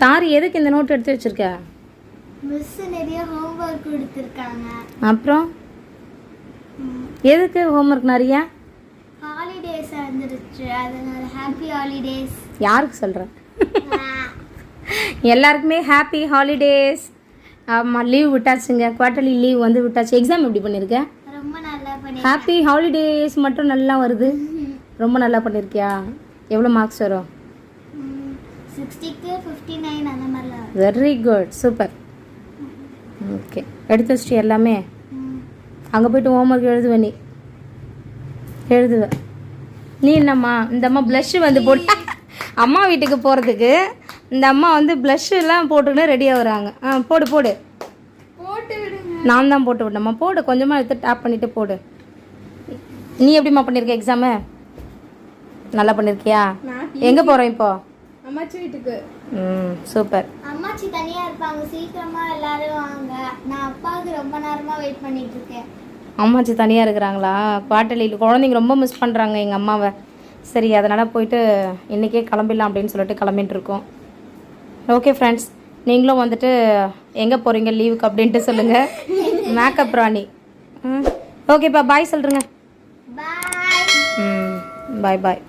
தாரி எதுக்கு இந்த நோட் எடுத்து வச்சிருக்க? மிஸ் நிறைய ஹோம்வொர்க் கொடுத்துருக்காங்க. அப்புறம் எதுக்கு ஹோம்வொர்க் நிறைய? ஹாலிடேஸ் வந்துருச்சு, அதனால ஹாப்பி ஹாலிடேஸ். யாருக்கு சொல்கிறேன்? எல்லாருக்குமே ஹாப்பி ஹாலிடேஸ். ஆமாம், லீவ் விட்டாச்சுங்க, குவார்ட்டர்லி லீவ் வந்து விட்டாச்சு. எக்ஸாம் எப்படி பண்ணியிருக்க? ரொம்ப நல்லா பண்ணி. ஹாப்பி ஹாலிடேஸ் மட்டும் நல்லா வருது. ரொம்ப நல்லா பண்ணியிருக்கியா? எவ்வளோ மார்க்ஸ் வரும்? 60க்கு 59 அந்த மாதிரிலாம். Very good, super. ஓகே, எடுத்து வச்சிட்டு எல்லாமே அங்கே போய்ட்டு ஹோம்ஒர்க் எழுதுவேன். நீ எழுதுவேன். நீ என்னம்மா இந்த அம்மா ப்ளஷ்ஷு வந்து போட்டு அம்மா வீட்டுக்கு போகிறதுக்கு இந்த அம்மா வந்து ப்ளஷ்ஷெல்லாம் போட்டுக்கின்னு ரெடியாக வராங்க. போடு போடு, போட்டு விடுங்க. நான் தான் போட்டு விட்டேம்மா. போடு, கொஞ்சமாக எடுத்து டேப் பண்ணிவிட்டு போடு. நீ எப்படிம்மா பண்ணியிருக்க எக்ஸாமு? நல்லா பண்ணியிருக்கியா? எங்கே போகிறோம் இப்போ? அம்மாச்சி வீட்டுக்கு. சூப்பர். அம்மாச்சி தனியாக இருப்பாங்க, சீக்கிரமாக எல்லாரும் வாங்க. நான் அப்பாவுக்கு ரொம்ப நேரமாக வெயிட் பண்ணிட்டு இருக்கேன். அம்மாச்சி தனியாக இருக்கிறாங்களா? குவார்ட்டர்லியில் குழந்தைங்க ரொம்ப மிஸ் பண்ணுறாங்க எங்கள் அம்மாவை. சரி, அதனால் போயிட்டு இன்றைக்கே கிளம்பிடலாம் அப்படின்னு சொல்லிட்டு கிளம்பிட்டு இருக்கோம். ஓகே ஃப்ரெண்ட்ஸ், நீங்களும் வந்துட்டு எங்கே போகிறீங்க லீவுக்கு அப்படின்ட்டு சொல்லுங்கள். மேக்கப் ராணி. ஓகேப்பா, பாய் சொல்கிறேங்க. பாய். பாய் பாய்.